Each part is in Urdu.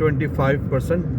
25%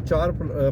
4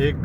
1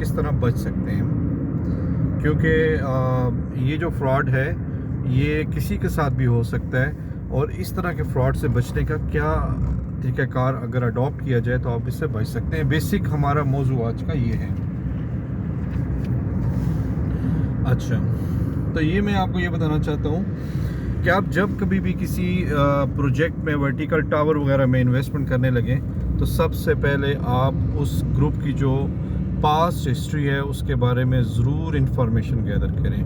کس طرح بچ سکتے ہیں، کیونکہ یہ جو فراڈ ہے یہ کسی کے ساتھ بھی ہو سکتا ہے، اور اس طرح کے فراڈ سے بچنے کا کیا طریقہ کار اگر اڈاپٹ کیا جائے تو آپ اس سے بچ سکتے ہیں۔ بیسک ہمارا موضوع آج کا یہ ہے۔ اچھا، تو یہ میں آپ کو یہ بتانا چاہتا ہوں کہ آپ جب کبھی بھی کسی پروجیکٹ میں ورٹیکل ٹاور وغیرہ میں انویسٹمنٹ کرنے لگیں تو سب سے پہلے آپ اس گروپ کی جو پاسٹ ہسٹری ہے اس کے بارے میں ضرور انفارمیشن گیدر کریں۔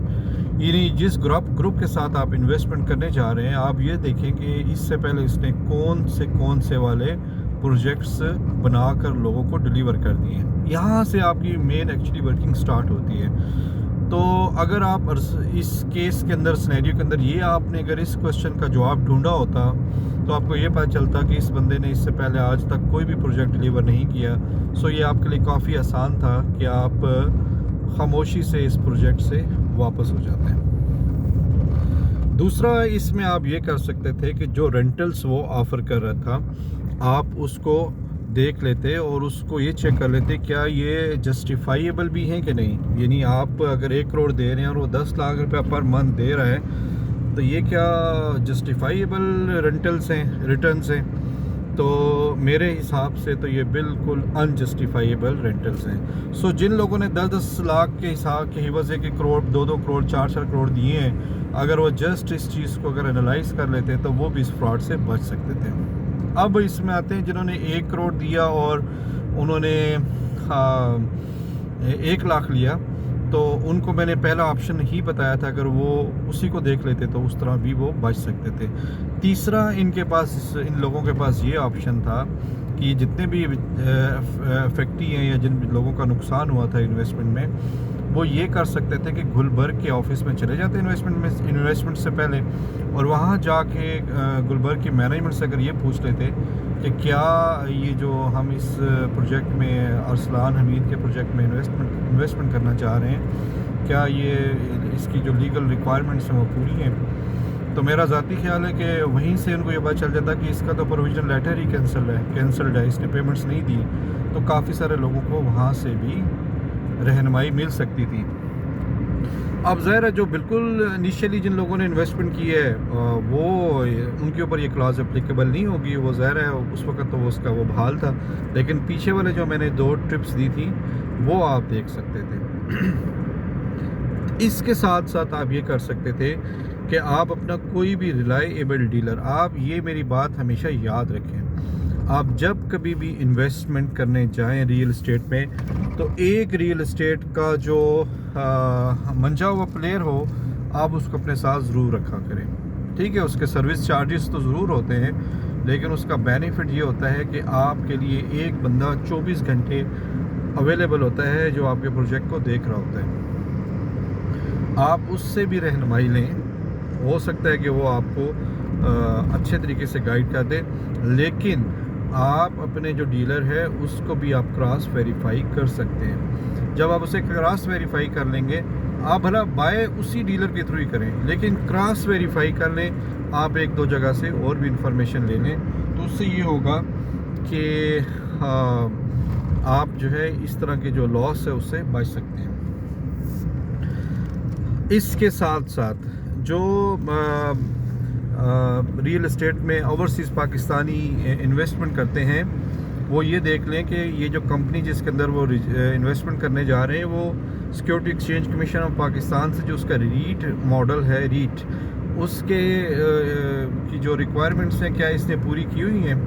یعنی جس گروپ کے ساتھ آپ انویسٹمنٹ کرنے جا رہے ہیں آپ یہ دیکھیں کہ اس سے پہلے اس نے کون سے والے پروجیکٹس بنا کر لوگوں کو ڈیلیور کر دیے ہیں۔ یہاں سے آپ کی مین ایکچولی ورکنگ سٹارٹ ہوتی ہے۔ تو اگر آپ اس کیس کے اندر سینیریو کے اندر یہ آپ نے اگر اس کویسچن کا جواب ڈھونڈا ہوتا تو آپ کو یہ پتہ چلتا کہ اس بندے نے اس سے پہلے آج تک کوئی بھی پروجیکٹ ڈیلیور نہیں کیا، سو یہ آپ کے لیے کافی آسان تھا کہ آپ خاموشی سے اس پروجیکٹ سے واپس ہو جاتے ہیں۔ دوسرا اس میں آپ یہ کر سکتے تھے کہ جو رینٹلز وہ آفر کر رہا تھا آپ اس کو دیکھ لیتے اور اس کو یہ چیک کر لیتے کیا یہ جسٹیفائیبل بھی ہیں کہ نہیں۔ یعنی آپ اگر 1 کروڑ دے رہے ہیں اور وہ 10 لاکھ روپے پر منتھ دے رہا ہے تو یہ کیا جسٹیفائیبل رینٹلز ہیں، ریٹرنز ہیں؟ تو میرے حساب سے تو یہ بالکل انجسٹیفائیبل رینٹلز ہیں۔ سو جن لوگوں نے 10 لاکھ کے حساب کے عوض 1 کروڑ 2 کروڑ 4 کروڑ دیے ہیں، اگر وہ جسٹ اس چیز کو اگر انالائز کر لیتے تو وہ بھی اس فراڈ سے بچ سکتے تھے۔ اب اس میں آتے ہیں جنہوں نے 1 کروڑ دیا اور انہوں نے 1 لاکھ لیا، تو ان کو میں نے پہلا آپشن ہی بتایا تھا، اگر وہ اسی کو دیکھ لیتے تو اس طرح بھی وہ بچ سکتے تھے۔ تیسرا ان لوگوں کے پاس یہ آپشن تھا کہ جتنے بھی افیکٹی ہیں یا جن لوگوں کا نقصان ہوا تھا انویسٹمنٹ میں، وہ یہ کر سکتے تھے کہ گلبرگ کے آفس میں چلے جاتے انویسٹمنٹ سے پہلے، اور وہاں جا کے گلبرگ کی مینجمنٹ سے اگر یہ پوچھ لیتے کہ کیا یہ جو ہم اس پروجیکٹ میں ارسلان حمید کے پروجیکٹ میں انویسٹمنٹ کرنا چاہ رہے ہیں، کیا یہ اس کی جو لیگل ریکوائرمنٹس ہیں وہ پوری ہیں، تو میرا ذاتی خیال ہے کہ وہیں سے ان کو یہ پتہ چل جاتا کہ اس کا تو پروویژن لیٹر ہی کینسلڈ ہے، اس نے پیمنٹس نہیں دی، تو کافی سارے لوگوں کو وہاں سے بھی رہنمائی مل سکتی تھی۔ اب ظاہر ہے جو بالکل انیشیلی جن لوگوں نے انویسٹمنٹ کی ہے وہ ان کے اوپر یہ کلاز اپلیکیبل نہیں ہوگی، وہ ظاہر ہے اس وقت تو وہ اس کا وہ بحال تھا، لیکن پیچھے والے جو میں نے 2 ٹرپس دی تھی وہ آپ دیکھ سکتے تھے۔ اس کے ساتھ ساتھ آپ یہ کر سکتے تھے کہ آپ اپنا کوئی بھی ریلائیبل ڈیلر، آپ یہ میری بات ہمیشہ یاد رکھیں، آپ جب کبھی بھی انویسٹمنٹ کرنے جائیں ریئل اسٹیٹ میں تو ایک ریئل اسٹیٹ کا جو منجا ہوا پلیئر ہو آپ اس کو اپنے ساتھ ضرور رکھا کریں، ٹھیک ہے؟ اس کے سروس چارجز تو ضرور ہوتے ہیں، لیکن اس کا بینیفٹ یہ ہوتا ہے کہ آپ کے لیے ایک بندہ 24 گھنٹے اویلیبل ہوتا ہے جو آپ کے پروجیکٹ کو دیکھ رہا ہوتا ہے۔ آپ اس سے بھی رہنمائی لیں، ہو سکتا ہے کہ وہ آپ کو اچھے طریقے سے گائیڈ کر دے، لیکن آپ اپنے جو ڈیلر ہے اس کو بھی آپ کراس ویریفائی کر سکتے ہیں۔ جب آپ اسے کراس ویریفائی کر لیں گے، آپ بھلا بائے اسی ڈیلر کے تھرو ہی کریں، لیکن کراس ویریفائی کر لیں، آپ 1-2 جگہ سے اور بھی انفارمیشن لے لیں، تو اس سے یہ ہوگا کہ آپ جو ہے اس طرح کے جو لاس ہے اس سے بچ سکتے ہیں۔ اس کے ساتھ ساتھ جو ریئل اسٹیٹ میں اوورسیز پاکستانی انویسٹمنٹ کرتے ہیں وہ یہ دیکھ لیں کہ یہ جو کمپنی جس کے اندر وہ انویسٹمنٹ کرنے جا رہے ہیں وہ security exchange commission of Pakistan سے جو اس کا ریٹ ماڈل ہے، ریٹ اس کے کی جو ریکوائرمنٹس ہیں کیا اس نے پوری کی ہوئی ہیں؟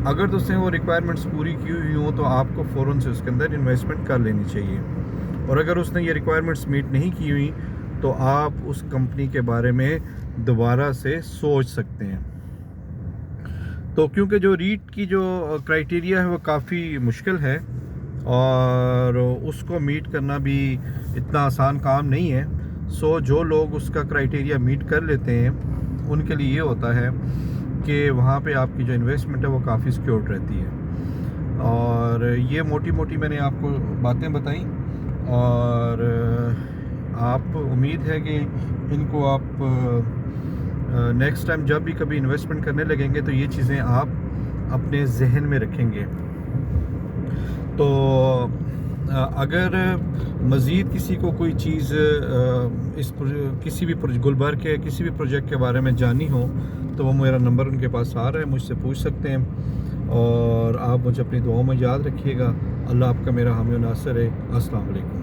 اگر تو اس نے وہ ریکوائرمنٹس پوری کی ہوئی ہوں تو آپ کو فوراً سے اس کے اندر انویسٹمنٹ کر لینی چاہیے، اور اگر اس نے یہ ریکوائرمنٹس میٹ نہیں کی ہوئی تو آپ اس کمپنی کے بارے میں دوبارہ سے سوچ سکتے ہیں۔ تو کیونکہ جو ریٹ کی جو کرائیٹیریا ہے وہ کافی مشکل ہے اور اس کو میٹ کرنا بھی اتنا آسان کام نہیں ہے، سو جو لوگ اس کا کرائیٹیریا میٹ کر لیتے ہیں ان کے لیے یہ ہوتا ہے کہ وہاں پہ آپ کی جو انویسٹمنٹ ہے وہ کافی سیکیورڈ رہتی ہے۔ اور یہ موٹی میں نے آپ کو باتیں بتائیں، اور آپ امید ہے کہ ان کو آپ نیکسٹ ٹائم جب بھی کبھی انویسٹمنٹ کرنے لگیں گے تو یہ چیزیں آپ اپنے ذہن میں رکھیں گے۔ تو اگر مزید کسی کو کوئی چیز کسی بھی گلبرگ کے کسی بھی پروجیکٹ کے بارے میں جانی ہو تو وہ میرا نمبر ان کے پاس آ رہا ہے، مجھ سے پوچھ سکتے ہیں، اور آپ مجھے اپنی دعاؤں میں یاد رکھیے گا۔ اللہ آپ کا میرا حامی و ناصر ہے۔ السلام علیکم۔